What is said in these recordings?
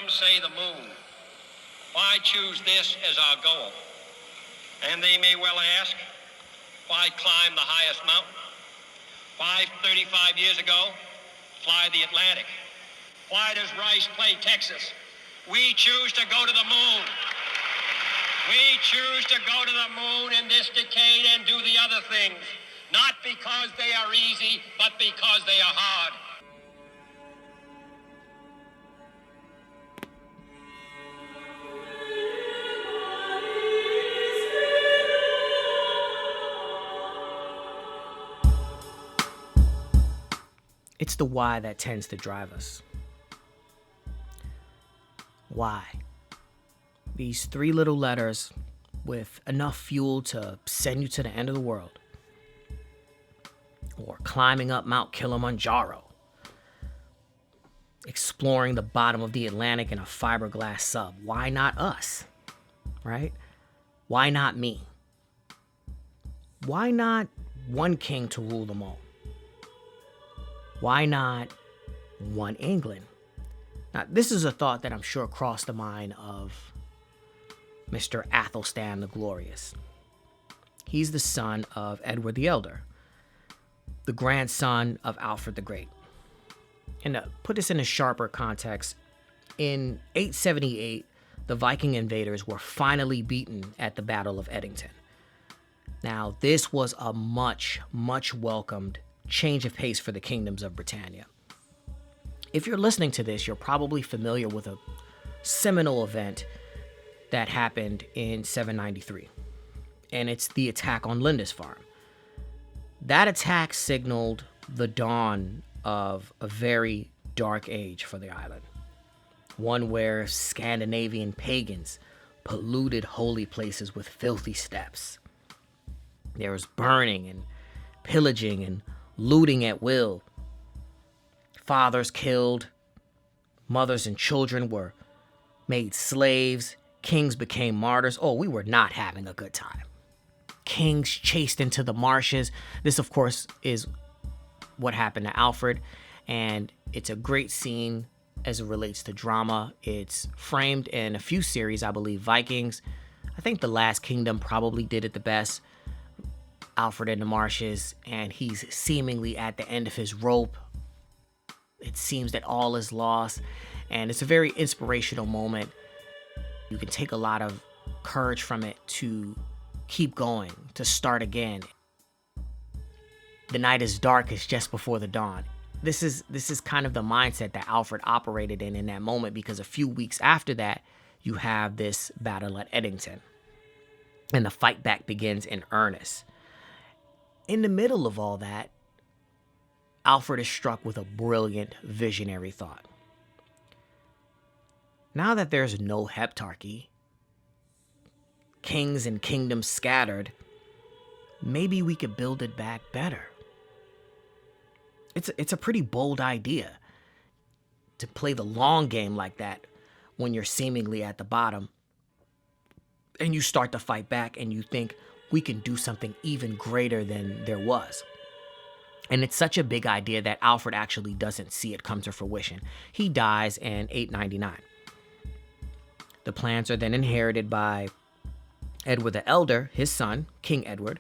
some say the moon. Why choose this as our goal? And they may well ask, why climb the highest mountain? Why, 35 years ago, fly the Atlantic? Why does Rice play Texas? We choose to go to the moon. We choose to go to the moon in this decade and do the other things, not because they are easy, but because they are hard. It's the why that tends to drive us. Why? These 3 little letters with enough fuel to send you to the end of the world. Or climbing up Mount Kilimanjaro. Exploring the bottom of the Atlantic in a fiberglass sub. Why not us? Right? Why not me? Why not one king to rule them all? Why not one England? Now, this is a thought that I'm sure crossed the mind of Mr. Athelstan the Glorious. He's the son of Edward the Elder, the grandson of Alfred the Great. And to put this in a sharper context, in 878, the Viking invaders were finally beaten at the Battle of Edington. Now, this was a much, much welcomed change of pace for the kingdoms of Britannia. If you're listening to this, you're probably familiar with a seminal event that happened in 793, and it's the attack on Lindisfarne. That attack signaled the dawn of a very dark age for the island, one where Scandinavian pagans polluted holy places with filthy steps. There was burning and pillaging and looting at will. Fathers killed, mothers and children were made slaves, kings became martyrs. Oh, we were not having a good time. Kings chased into the marshes. This, of course, is what happened to Alfred, and it's a great scene as it relates to drama. It's framed in a few series, I believe. Vikings, I think The Last Kingdom probably did it the best. Alfred in the marshes, and he's seemingly at the end of his rope. It seems that all is lost, and it's a very inspirational moment. You can take a lot of courage from it to keep going, to start again. The night is darkest just before the dawn. This is kind of the mindset that Alfred operated in that moment, because a few weeks after that, you have this battle at Edington, and the fight back begins in earnest. In the middle of all that, Alfred is struck with a brilliant, visionary thought. Now that there's no heptarchy, kings and kingdoms scattered, maybe we could build it back better. It's a pretty bold idea to play the long game like that when you're seemingly at the bottom, and you start to fight back and you think, we can do something even greater than there was. And it's such a big idea that Alfred actually doesn't see it come to fruition. He dies in 899. The plans are then inherited by Edward the Elder, his son, King Edward,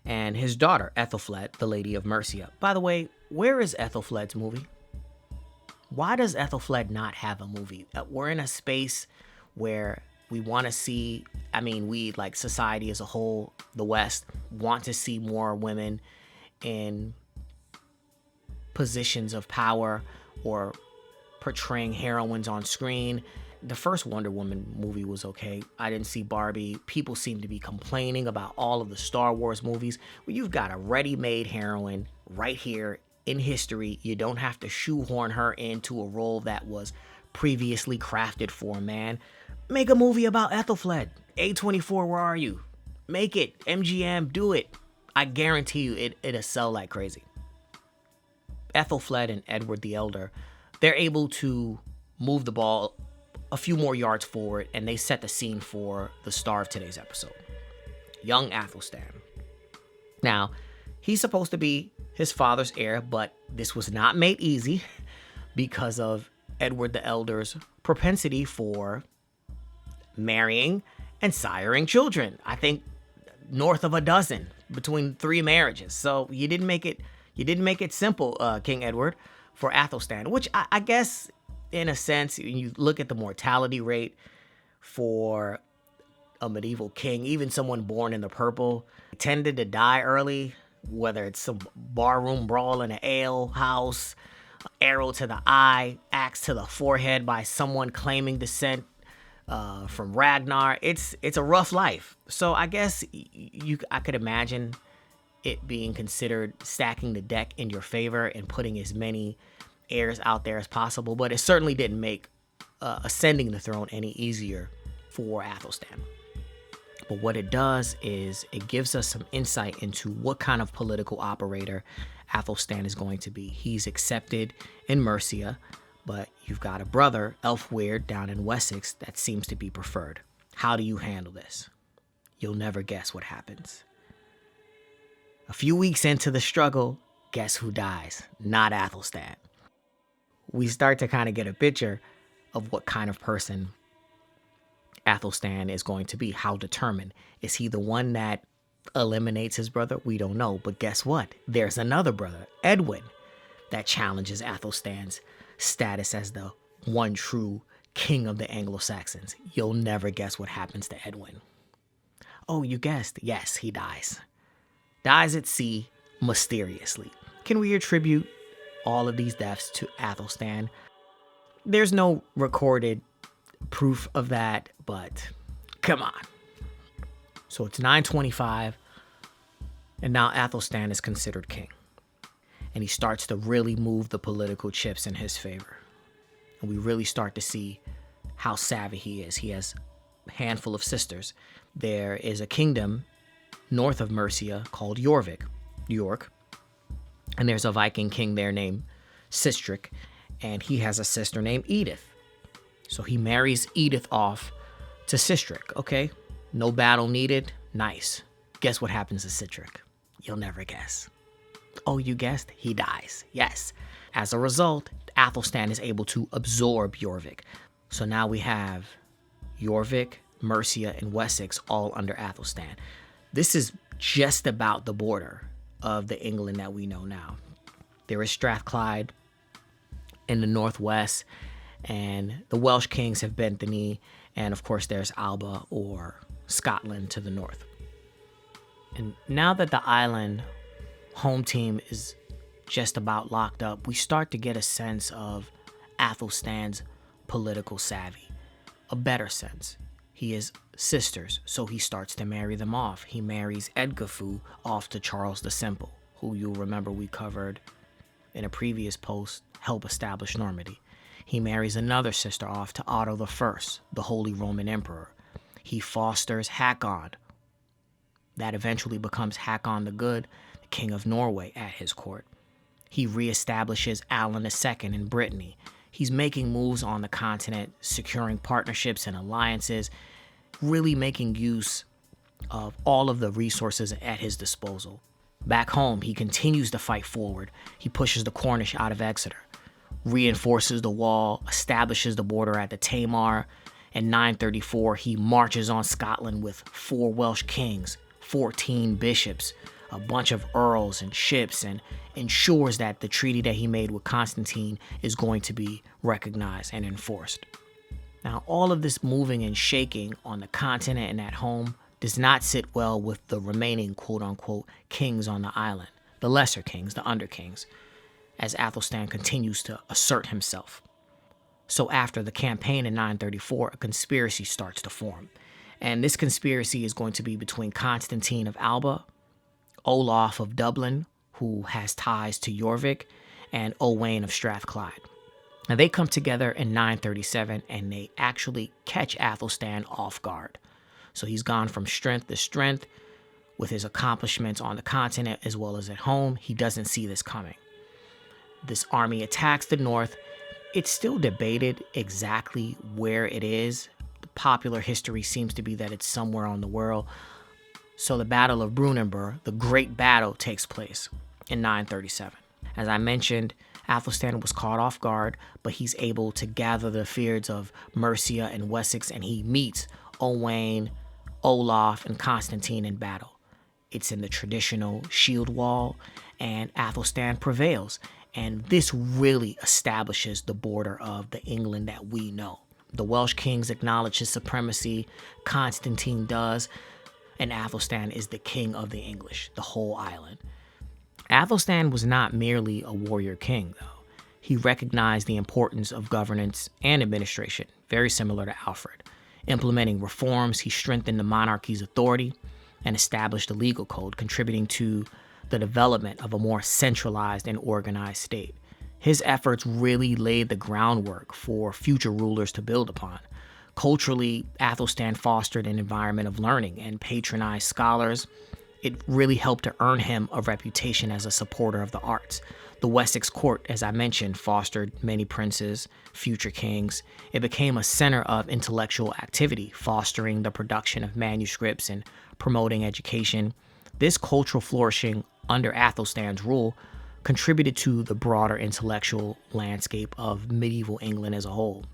and his daughter, Ethelfled, the Lady of Mercia. By the way, where is Ethelfled's movie? Why does Ethelfled not have a movie? We're in a space where we want to see, we, like society as a whole, the West, want to see more women in positions of power or portraying heroines on screen. The first Wonder Woman movie was okay. I didn't see Barbie. People seem to be complaining about all of the Star Wars movies. Well, you've got a ready-made heroine right here in history. You don't have to shoehorn her into a role that was previously crafted for a man. Make a movie about Ethelfled. A24, where are you? Make it. MGM, do it. I guarantee you it'll sell like crazy. Ethelfled and Edward the Elder, they're able to move the ball a few more yards forward, and they set the scene for the star of today's episode, young Athelstan. Now, he's supposed to be his father's heir, but this was not made easy because of Edward the Elder's propensity for marrying and siring children. I think north of a dozen between 3 marriages. So you didn't make it simple, King Edward, for Athelstan, which I guess in a sense, when you look at the mortality rate for a medieval king, even someone born in the purple, tended to die early, whether it's some barroom brawl in an ale house, arrow to the eye, axe to the forehead by someone claiming descent from Ragnar. It's a rough life. So I guess I could imagine it being considered stacking the deck in your favor and putting as many heirs out there as possible, but it certainly didn't make ascending the throne any easier for Athelstan. But what it does is it gives us some insight into what kind of political operator Athelstan is going to be. He's accepted in Mercia, but you've got a brother, Elfweird, down in Wessex that seems to be preferred. How do you handle this? You'll never guess what happens. A few weeks into the struggle, guess who dies? Not Athelstan. We start to kind of get a picture of what kind of person Athelstan is going to be. How determined. Is he the one that eliminates his brother? We don't know. But guess what? There's another brother, Edwin, that challenges Athelstan's status as the one true king of the Anglo-Saxons. You'll never guess what happens to Edwin. Oh, you guessed. Yes, he dies. Dies at sea mysteriously. Can we attribute all of these deaths to Athelstan? There's no recorded proof of that, but come on. So it's 925, and now Athelstan is considered king. And he starts to really move the political chips in his favor. And we really start to see how savvy he is. He has a handful of sisters. There is a kingdom north of Mercia called York. And there's a Viking king there named Sistrick, and he has a sister named Edith. So he marries Edith off to Sistrick, okay? No battle needed. Nice. Guess what happens to Sistrick? You'll never guess. Oh, you guessed? He dies. Yes. As a result, Athelstan is able to absorb Jorvik. So now we have Jorvik, Mercia, and Wessex all under Athelstan. This is just about the border of the England that we know now. There is Strathclyde in the northwest, and the Welsh kings have bent the knee, and of course there's Alba or Scotland to the north. And now that the island home team is just about locked up, we start to get a sense of Athelstan's political savvy, a better sense. He has sisters, so he starts to marry them off. He marries Edgafu off to Charles the Simple, who you'll remember we covered in a previous post, help establish Normandy. He marries another sister off to Otto I, the Holy Roman Emperor. He fosters Hakon. That eventually becomes Hakon the Good, the King of Norway, at his court. He reestablishes Alan II in Brittany. He's making moves on the continent, securing partnerships and alliances, really making use of all of the resources at his disposal. Back home, he continues to fight forward. He pushes the Cornish out of Exeter, reinforces the wall, establishes the border at the Tamar. In 934, he marches on Scotland with 4 Welsh kings, 14 bishops, a bunch of earls and ships, and ensures that the treaty that he made with Constantine is going to be recognized and enforced. Now, all of this moving and shaking on the continent and at home does not sit well with the remaining quote-unquote kings on the island, the lesser kings, the under-kings, as Athelstan continues to assert himself. So after the campaign in 934, a conspiracy starts to form. And this conspiracy is going to be between Constantine of Alba, Olaf of Dublin, who has ties to Jorvik, and Owain of Strathclyde. Now they come together in 937 and they actually catch Athelstan off guard. So he's gone from strength to strength with his accomplishments on the continent as well as at home. He doesn't see this coming. This army attacks the north. It's still debated exactly where it is. The popular history seems to be that it's somewhere on the world. So the Battle of Brunanburh, the great battle, takes place in 937. As I mentioned, Athelstan was caught off guard, but he's able to gather the fields of Mercia and Wessex, and he meets Owain, Olaf, and Constantine in battle. It's in the traditional shield wall, and Athelstan prevails. And this really establishes the border of the England that we know. The Welsh kings acknowledge his supremacy, Constantine does, and Athelstan is the king of the English, the whole island. Athelstan was not merely a warrior king, though. He recognized the importance of governance and administration, very similar to Alfred. Implementing reforms, he strengthened the monarchy's authority and established a legal code, contributing to the development of a more centralized and organized state. His efforts really laid the groundwork for future rulers to build upon. Culturally, Athelstan fostered an environment of learning and patronized scholars. It really helped to earn him a reputation as a supporter of the arts. The Wessex court, as I mentioned, fostered many princes, future kings. It became a center of intellectual activity, fostering the production of manuscripts and promoting education. This cultural flourishing under Athelstan's rule contributed to the broader intellectual landscape of medieval England as a whole.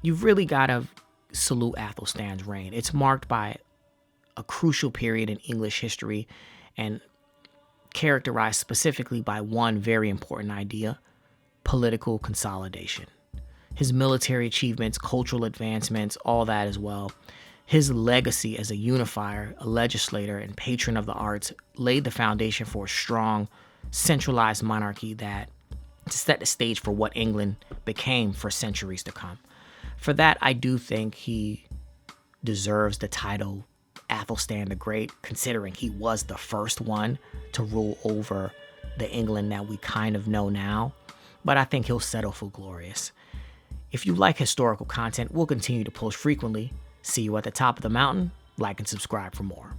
You've really got to salute Athelstan's reign. It's marked by a crucial period in English history and characterized specifically by one very important idea: political consolidation. His military achievements, cultural advancements, all that as well. His legacy as a unifier, a legislator, and patron of the arts laid the foundation for a strong, centralized monarchy that set the stage for what England became for centuries to come. For that, I do think he deserves the title Athelstan the Great, considering he was the first one to rule over the England that we kind of know now. But I think he'll settle for glorious. If you like historical content, we'll continue to post frequently. See you at the top of the mountain. Like and subscribe for more.